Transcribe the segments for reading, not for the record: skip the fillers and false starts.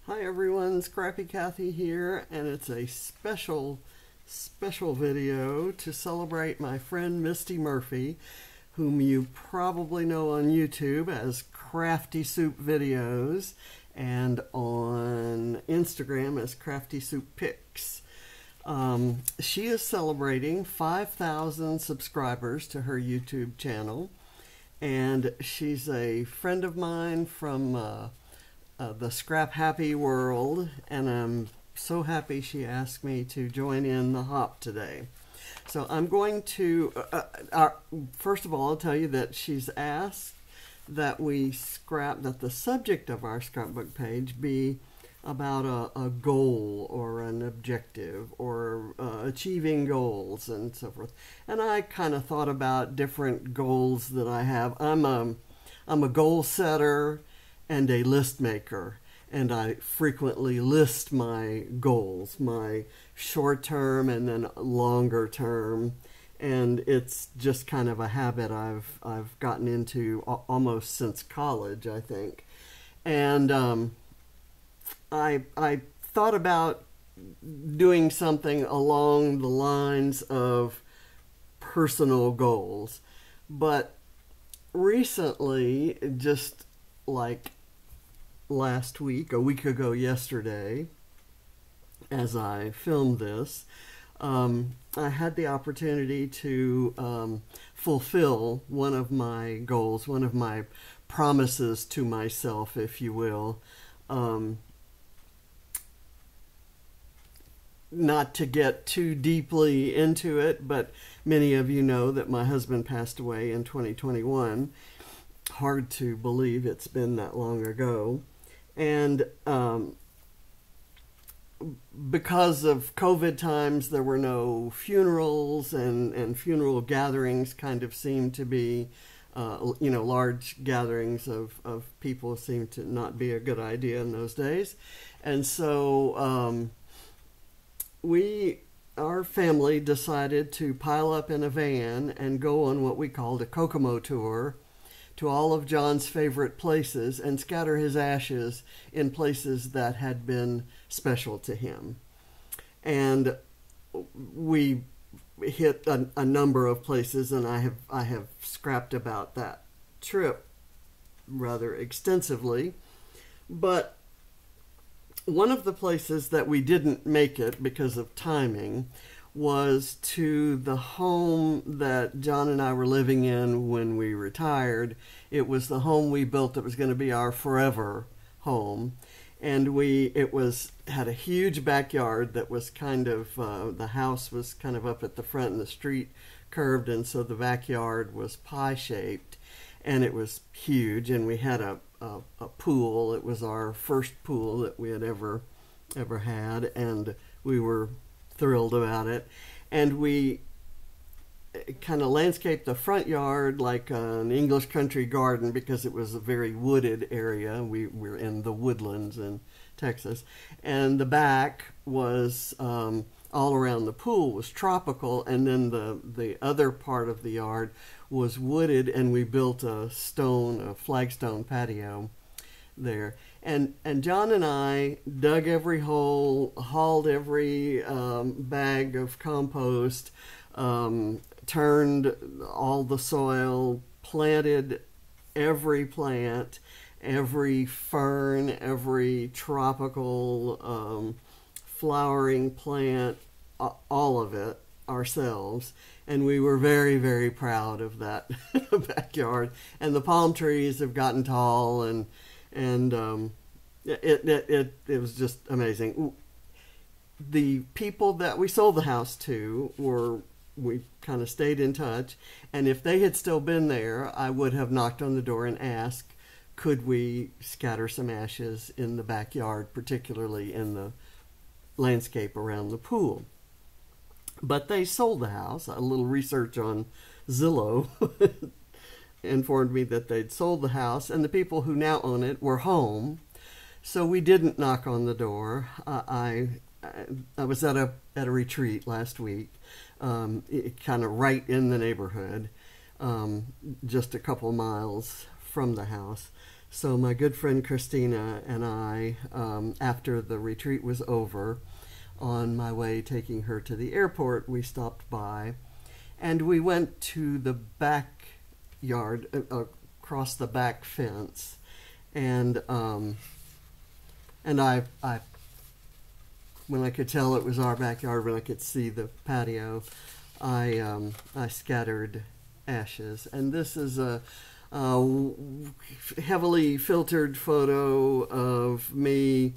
Hi everyone, Scrappy Kathy here, and it's a special video to celebrate my friend Misty Murphy, whom you probably know on YouTube as Crafty Soup Videos and on Instagram as Crafty Soup Pics. She is celebrating 5,000 subscribers to her YouTube channel, and she's a friend of mine from the Scrap Happy world, and I'm so happy she asked me to join in the hop today. So I'm going to, first of all, I'll tell you that she's asked that that the subject of our scrapbook page be about a goal or an objective or achieving goals and so forth. And I kind of thought about different goals that I have. I'm a goal setter and a list maker, and I frequently list my goals, my short term and then longer term, and it's just kind of a habit I've gotten into almost since college, I think. And I thought about doing something along the lines of personal goals, but recently, just like last week, a week ago yesterday, as I filmed this, I had the opportunity to fulfill one of my goals, one of my promises to myself, if you will. Not to get too deeply into it, but many of you know that my husband passed away in 2021. Hard to believe it's been that long ago. And because of COVID times, there were no funerals, and funeral gatherings kind of seemed to be, large gatherings of people seemed to not be a good idea in those days. And so our family decided to pile up in a van and go on what we called a Kokomo tour to all of John's favorite places and scatter his ashes in places that had been special to him. And we hit a number of places, and I have scrapped about that trip rather extensively. But one of the places that we didn't make it because of timing was to the home that John and I were living in when we retired. It was the home we built that was going to be our forever home. And had a huge backyard that was kind of, the house was kind of up at the front and the street curved, and so the backyard was pie-shaped, and it was huge, and we had a pool. It was our first pool that we had ever had, and we were thrilled about it. And we kind of landscaped the front yard like an English country garden because it was a very wooded area. We're in the woodlands in Texas. And the back was all around the pool was tropical, and then the other part of the yard was wooded, and we built a flagstone patio there. And John and I dug every hole, hauled every bag of compost, turned all the soil, planted every plant, every fern, every tropical flowering plant, all of it ourselves. And we were very, very proud of that backyard. And the palm trees have gotten tall, and it was just amazing. The people that we sold the house to we kind of stayed in touch, and if they had still been there, I would have knocked on the door and asked, could we scatter some ashes in the backyard, particularly in the landscape around the pool. But they sold the house. A little research on Zillow informed me that they'd sold the house, and the people who now own it were home. So we didn't knock on the door. I was at a retreat last week, kind of right in the neighborhood, just a couple miles from the house. So my good friend Khristina and I, after the retreat was over, on my way taking her to the airport, we stopped by and we went to the backyard, across the back fence. And I when I could tell it was our backyard, when I could see the patio, I scattered ashes. And this is a heavily filtered photo of me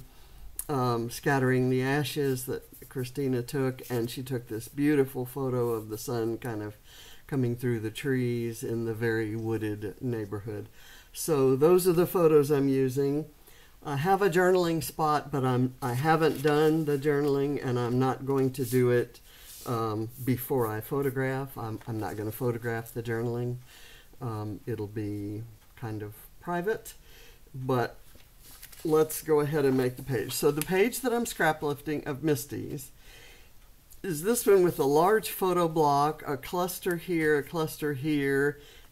scattering the ashes that Khristina took, and she took this beautiful photo of the sun kind of coming through the trees in the very wooded neighborhood. So those are the photos I'm using. I have a journaling spot, but I haven't done the journaling, and I'm not going to do it before I photograph. I'm not going to photograph the journaling. It'll be kind of private, but let's go ahead and make the page. So the page that I'm scrap lifting of Misty's is this one with a large photo block, a cluster here,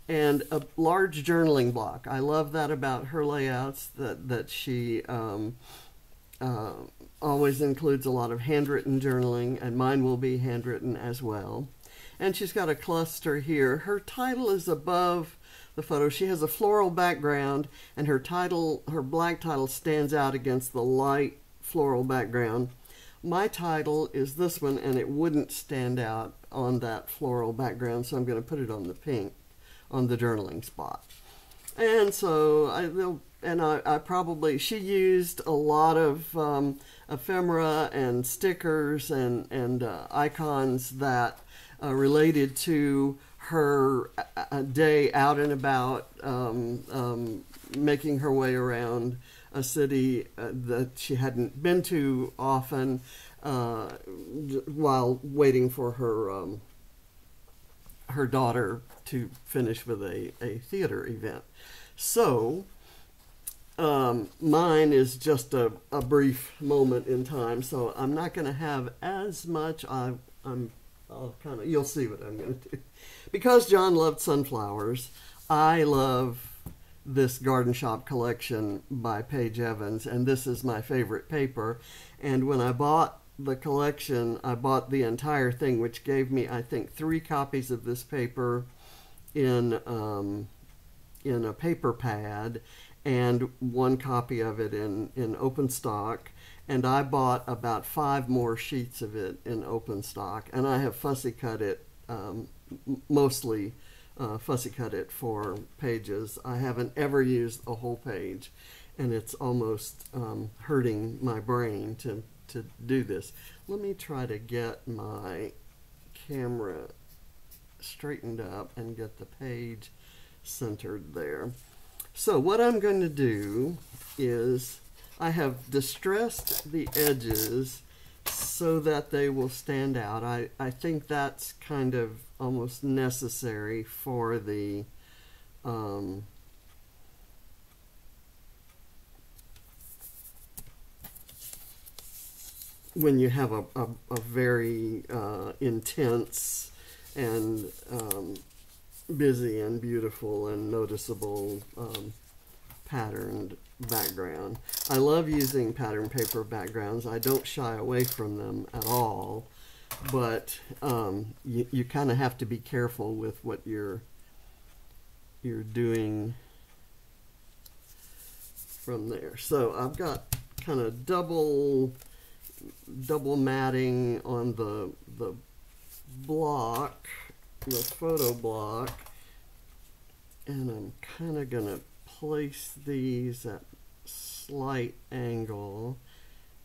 and a large journaling block. I love that about her layouts, that she always includes a lot of handwritten journaling, and mine will be handwritten as well. And she's got a cluster here. Her title is above the photo. She has a floral background, and her black title stands out against the light floral background. My title is this one, and it wouldn't stand out on that floral background, so I'm going to put it on the pink, on the journaling spot. And so she used a lot of ephemera and stickers and icons that related to her day out and about, making her way around a city that she hadn't been to often, while waiting for her daughter to finish with a theater event. So mine is just a brief moment in time, so I'm not going to have as much. You'll see what I'm going to do. Because John loved sunflowers, I love this Garden Shoppe collection by Paige Evans, and this is my favorite paper. And when I bought the collection, I bought the entire thing, which gave me, I think, 3 copies of this paper in a paper pad, and 1 copy of it in open stock. And I bought about 5 more sheets of it in open stock, and I have fussy cut it, mostly fussy cut it for pages. I haven't ever used a whole page, and it's almost hurting my brain to do this. Let me try to get my camera straightened up and get the page centered there. So what I'm going to do is I have distressed the edges so that they will stand out. I think that's kind of almost necessary for the when you have a very intense and busy and beautiful and noticeable patterned background. I love using pattern paper backgrounds. I don't shy away from them at all, but you kind of have to be careful with what you're doing from there. So I've got kind of double matting on the block, the photo block, and I'm kind of gonna place these at slight angle,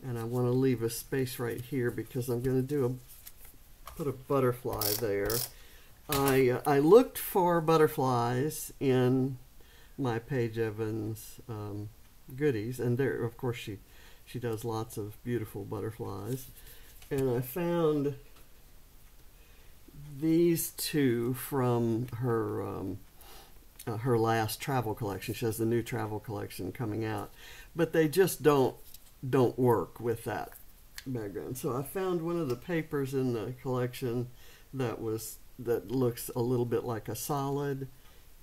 and I want to leave a space right here because I'm going to put a butterfly there. I looked for butterflies in my Paige Evans goodies, and there, of course, she does lots of beautiful butterflies, and I found these 2 from her last travel collection. She has the new travel collection coming out, but they just don't work with that background. So I found one of the papers in the collection that looks a little bit like a solid,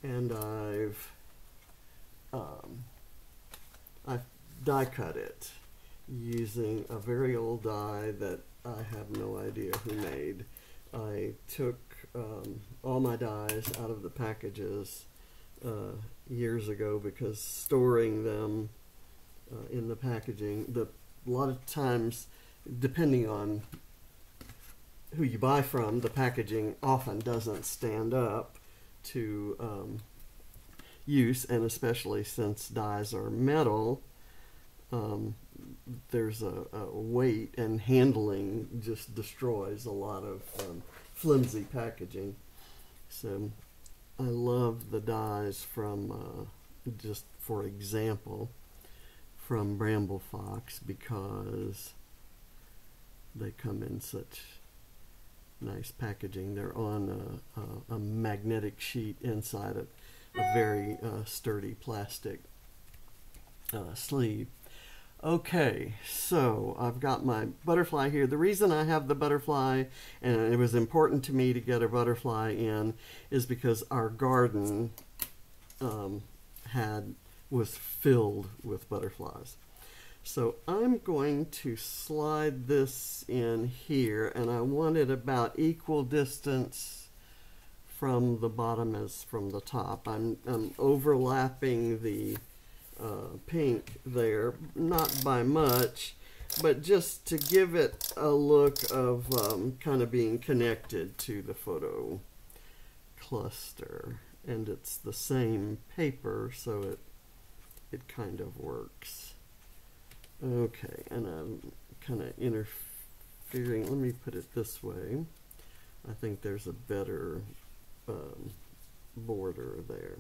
and I've I die cut it using a very old die that I have no idea who made. I took all my dies out of the packages years ago because storing them in the packaging, a lot of times, depending on who you buy from, the packaging often doesn't stand up to use, and especially since dies are metal, there's a weight, and handling just destroys a lot of flimsy packaging. So I love the dies from, just for example, from BrambleFox, because they come in such nice packaging. They're on a magnetic sheet inside of a very sturdy plastic sleeve. Okay, so I've got my butterfly here. The reason I have the butterfly, and it was important to me to get a butterfly in, is because our garden was filled with butterflies. So I'm going to slide this in here, and I want it about equal distance from the bottom as from the top. I'm overlapping the pink there, not by much, but just to give it a look of kind of being connected to the photo cluster. And it's the same paper, so it kind of works. Okay, and I'm kind of interfering. Let me put it this way. I think there's a better border there.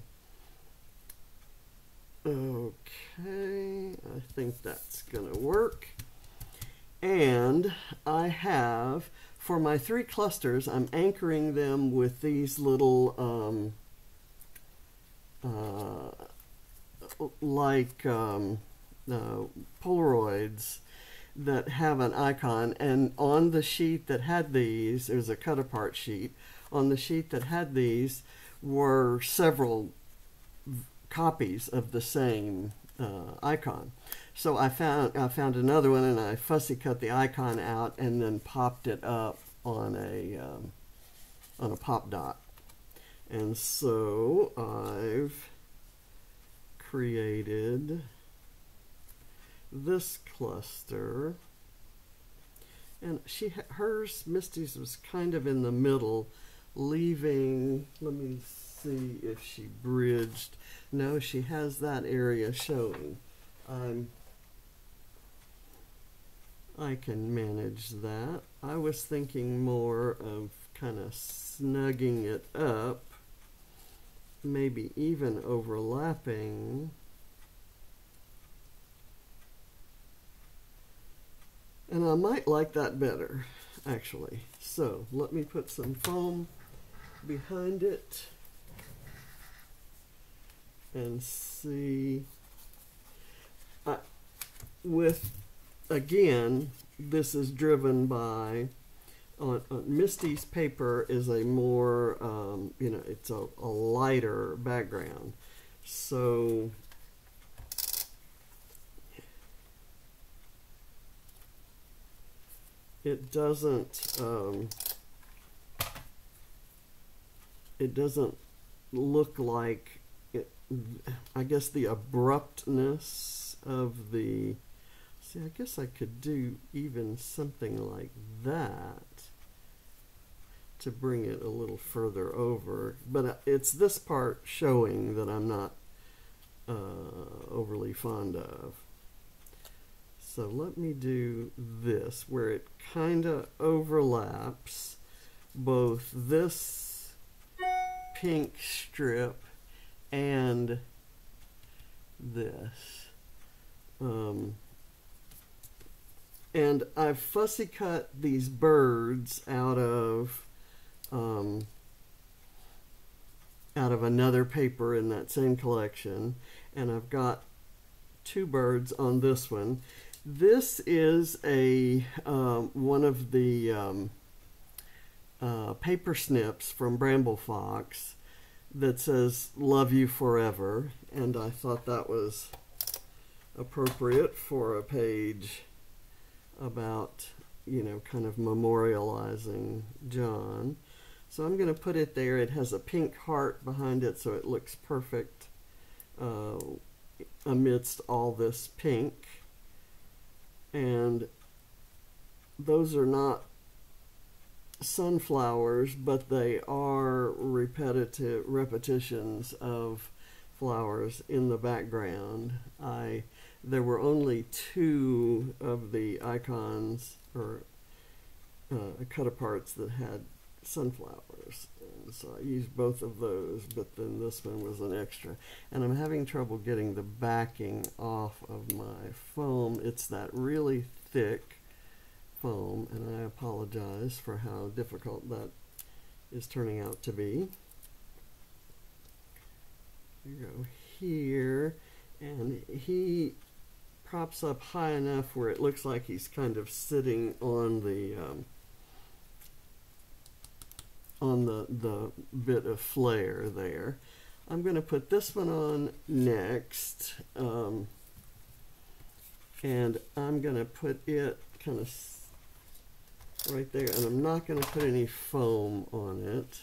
Okay, I think that's gonna work. And I have, for my 3 clusters, I'm anchoring them with these little Polaroids that have an icon, and on the sheet that had these, there's a cut apart sheet, on the sheet that had these were several copies of the same icon. So I found another one, and I fussy cut the icon out and then popped it up on a pop dot. And so I've created this cluster, and Misty's was kind of in the middle, leaving, let me see if she bridged. No, she has that area showing. I can manage that. I was thinking more of kind of snugging it up, maybe even overlapping. And I might like that better, actually. So let me put some foam behind it and see. Again, this is driven by, on Misty's paper is a more, it's a lighter background. So it doesn't look like it. I guess the abruptness of the, see, I guess I could do even something like that to bring it a little further over, but it's this part showing that I'm not overly fond of. So let me do this, where it kind of overlaps both this pink strip and this. And I've fussy cut these birds out of another paper in that same collection, and I've got 2 birds on this one. This is a one of the paper snips from appropriate for a page about, you know, kind of memorializing John. So I'm going to put it there. It has a pink heart behind it, so it looks perfect amidst all this pink. And those are not sunflowers, but they are repetitions of flowers in the background. There were only 2 of the icons or cut aparts that had sunflowers, and so I used both of those, but then this one was an extra, and I'm having trouble getting the backing off of my foam. It's that really thick foam, and I apologize for how difficult that is turning out to be. You go here, and he props up high enough where it looks like he's kind of sitting on the bit of flare there. I'm going to put this one on next, and I'm going to put it kind of right there, and I'm not going to put any foam on it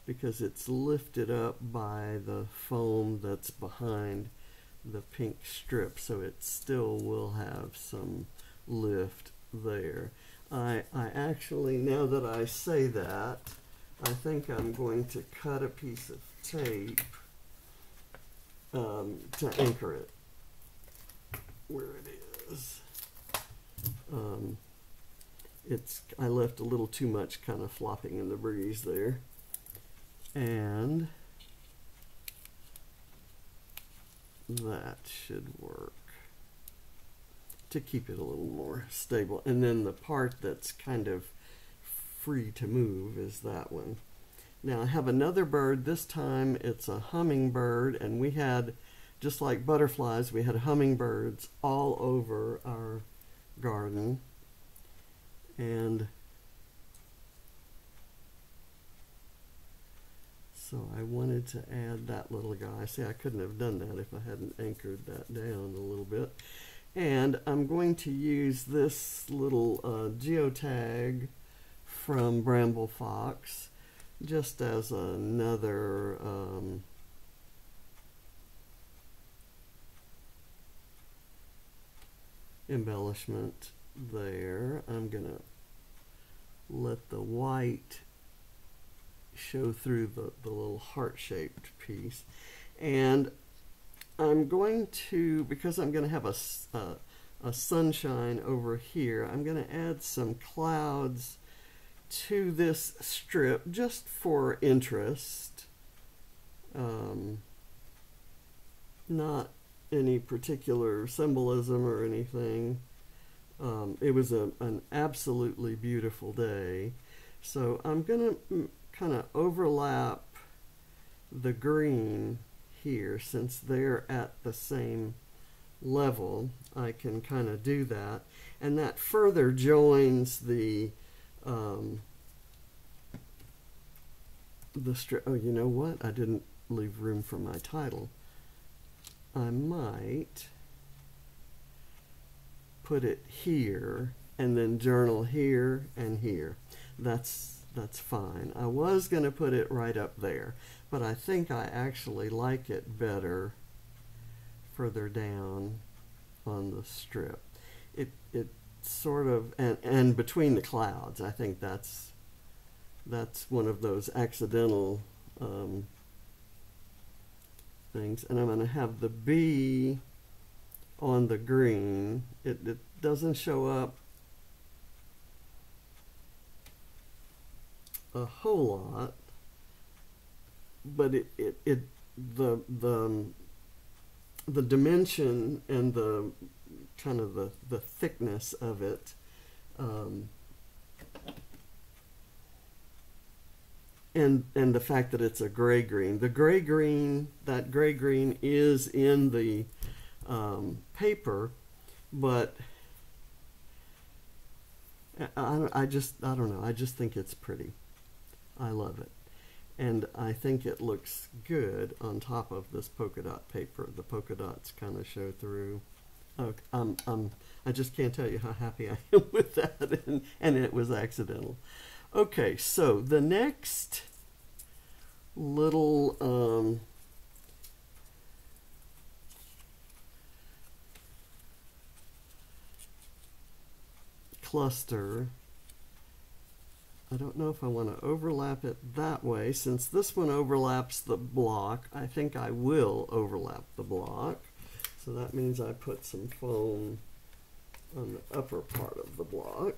because it's lifted up by the foam that's behind the pink strip, so it still will have some lift there. I actually, now that I say that, I think I'm going to cut a piece of tape to anchor it where it is. I left a little too much kind of flopping in the breeze there. And that should work to keep it a little more stable. And then the part that's kind of free to move is that one. Now I have another bird. This time it's a hummingbird, and we had, just like butterflies, we had hummingbirds all over our garden. And so I wanted to add that little guy. See, I couldn't have done that if I hadn't anchored that down a little bit. And I'm going to use this little geotag from BrambleFox just as another embellishment there. I'm going to let the white show through the little heart-shaped piece, and I'm going to, because I'm going to have a sunshine over here, I'm going to add some clouds to this strip just for interest, not any particular symbolism or anything. It was an absolutely beautiful day, so I'm going to kind of overlap the green here. Since they're at the same level, I can kind of do that, and that further joins the strip. Oh, you know what? I didn't leave room for my title. I might put it here and then journal here and here. That's fine. I was going to put it right up there, but I think I actually like it better further down on the strip. It sort of, and between the clouds. I think that's one of those accidental things. And I'm going to have the bee on the green. It doesn't show up a whole lot, but the dimension and the kind of the thickness of it and the fact that it's a gray green. The gray green, that gray green is in the paper, but I don't know. I just think it's pretty. I love it. And I think it looks good on top of this polka dot paper. The polka dots kind of show through. Okay, I just can't tell you how happy I am with that, and it was accidental. Okay, so the next little cluster, I don't know if I want to overlap it that way. Since this one overlaps the block, I think I will overlap the block. So that means I put some foam on the upper part of the block.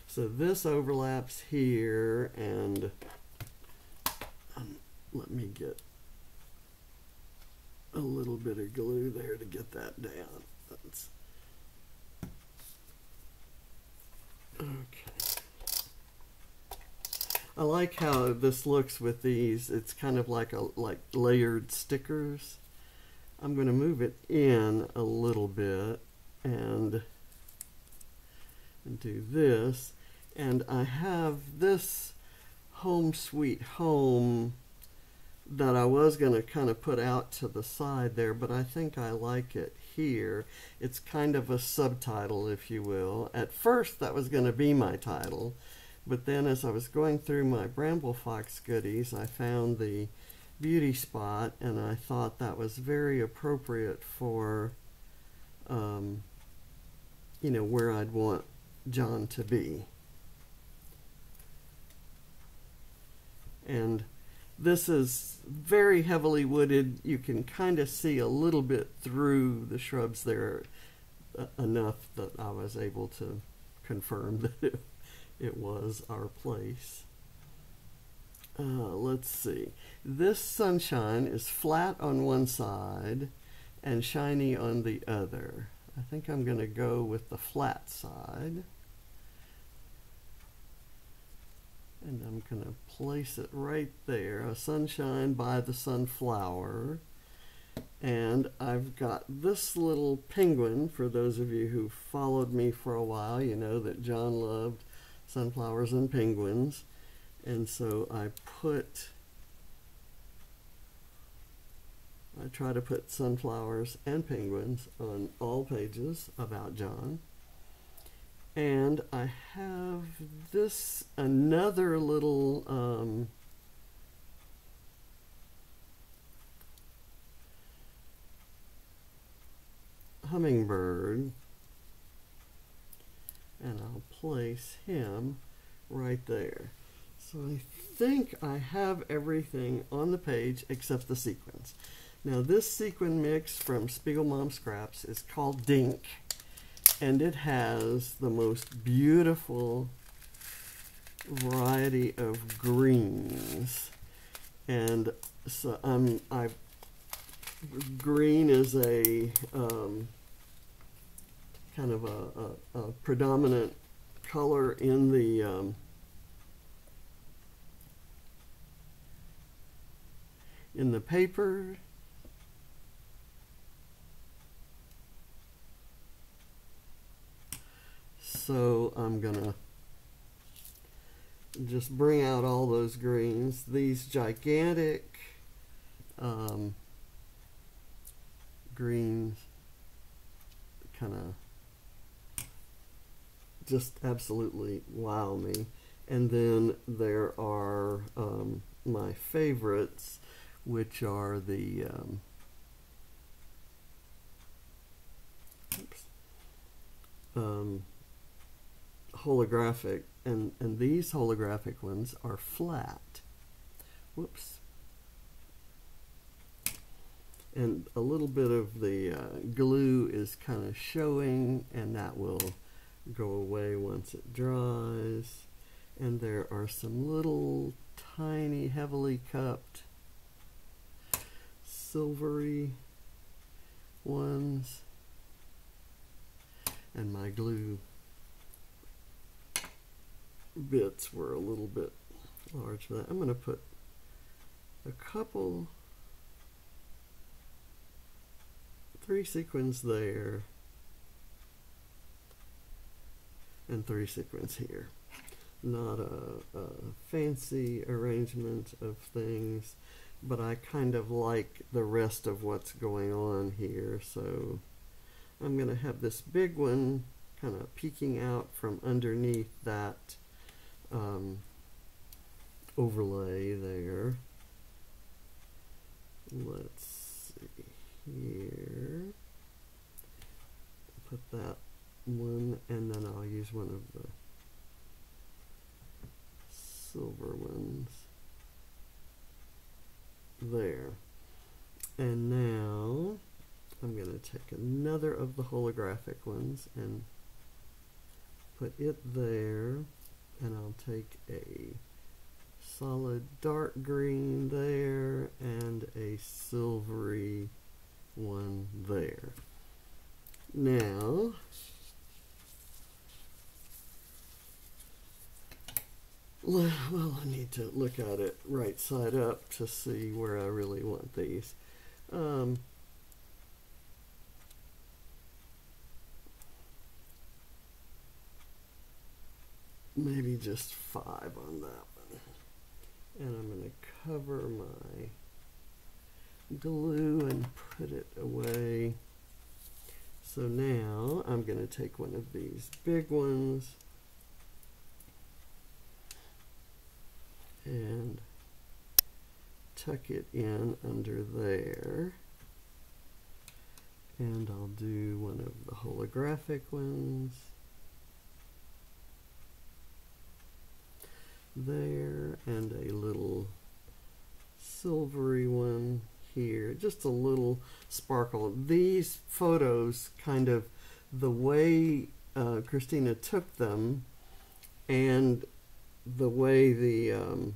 So this overlaps here, and let me get a little bit of glue there to get that down. That's, okay. I like how this looks with these. It's kind of like layered stickers. I'm going to move it in a little bit and do this. And I have this Home Sweet Home that I was going to kind of put out to the side there, but I think I like it here. It's kind of a subtitle, if you will. At first that was going to be my title, but then as I was going through my BrambleFox goodies, I found the beauty spot, and I thought that was very appropriate for you know, where I'd want John to be. And this is very heavily wooded. You can kind of see a little bit through the shrubs there, enough that I was able to confirm that it was our place. Let's see. This sunshine is flat on one side and shiny on the other. I think I'm going to go with the flat side. And I'm going to place it right there, a sunshine by the sunflower. And I've got this little penguin. For those of you who followed me for a while, you know that John loved sunflowers and penguins. And so I try to put sunflowers and penguins on all pages about John. And I have this, another little hummingbird, and I'll place him right there. So I think I have everything on the page except the sequins. Now this sequin mix from SpiegelMom Scraps is called Dink, and it has the most beautiful variety of greens. And so green is a kind of a predominant color in the paper. So I'm gonna just bring out all those greens. These gigantic greens kind of just absolutely wow me. And then there are my favorites, which are the holographic, and these holographic ones are flat. Whoops. And a little bit of the glue is kind of showing, and that will go away once it dries. And there are some little tiny heavily cupped silvery ones, and my glue bits were a little bit large for that. I'm going to put a couple, 3 sequins there and 3 sequins here. Not a fancy arrangement of things, but I kind of like the rest of what's going on here. So I'm going to have this big one kind of peeking out from underneath that overlay there. Let's see here. Put that one, and then I'll use one of the silver ones there. And now I'm going to take another of the holographic ones and put it there, and I'll take a solid dark green there and a silvery one there. Now well, I need to look at it right side up to see where I really want these. Maybe just 5 on that one. And I'm going to cover my glue and put it away. So now I'm going to take one of these big ones and tuck it in under there. And I'll do one of the holographic ones there, and a little silvery one here, just a little sparkle. These photos, kind of the way Khristina took them and the way the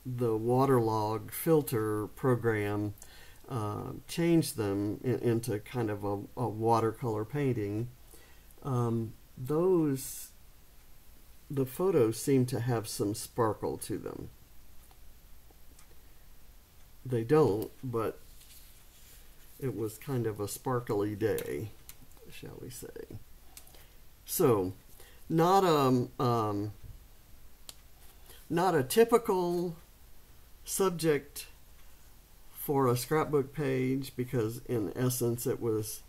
Waterlogue filter program changed them into kind of a watercolor painting, the photos seem to have some sparkle to them. They don't, but it was kind of a sparkly day, shall we say. So, not a typical subject for a scrapbook page, because in essence it was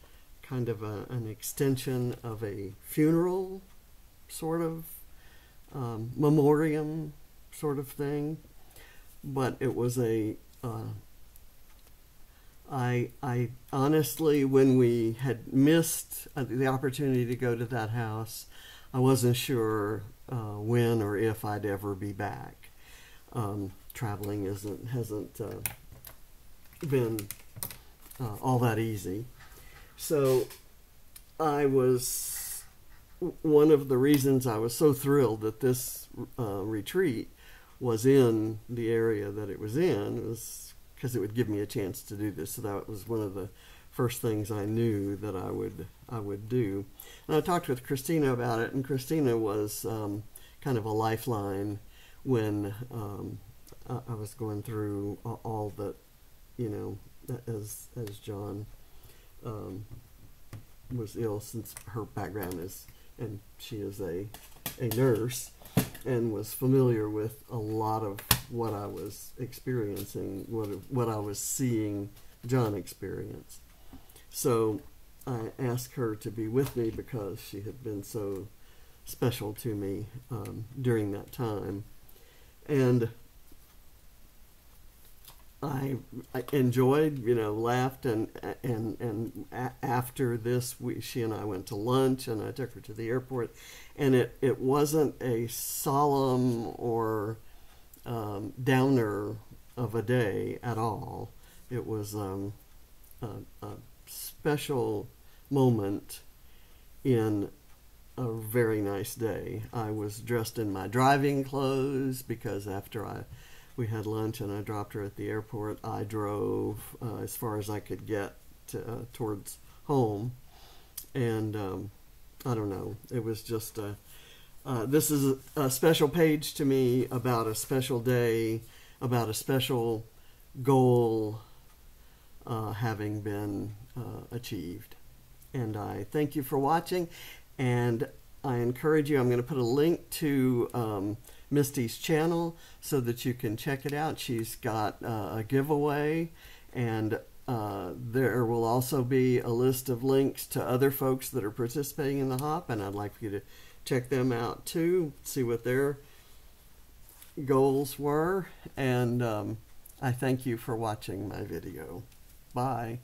kind of an extension of a funeral sort of memoriam sort of thing, but it was a I honestly, when we had missed the opportunity to go to that house, I wasn't sure when or if I'd ever be back. Traveling hasn't been all that easy. So one of the reasons I was so thrilled that this retreat was in the area that it was in was because it would give me a chance to do this. So that was one of the first things I knew that I would do. And I talked with Khristina about it, and Khristina was kind of a lifeline when I was going through all that, you know, as John was ill, since her background is, and she is a nurse, and was familiar with a lot of what I was experiencing, what I was seeing John experience. So I asked her to be with me because she had been so special to me during that time. And I enjoyed, you know, laughed, and after this, she and I went to lunch, and I took her to the airport, and it wasn't a solemn or downer of a day at all. It was a special moment in a very nice day. I was dressed in my driving clothes because after we had lunch and I dropped her at the airport, I drove as far as I could get towards home. And I don't know, it was just this is a special page to me about a special day, about a special goal having been achieved. And I thank you for watching, and I encourage you, I'm going to put a link to Misty's channel so that you can check it out. She's got a giveaway, and there will also be a list of links to other folks that are participating in the hop, and I'd like for you to check them out too, see what their goals were. And I thank you for watching my video. Bye.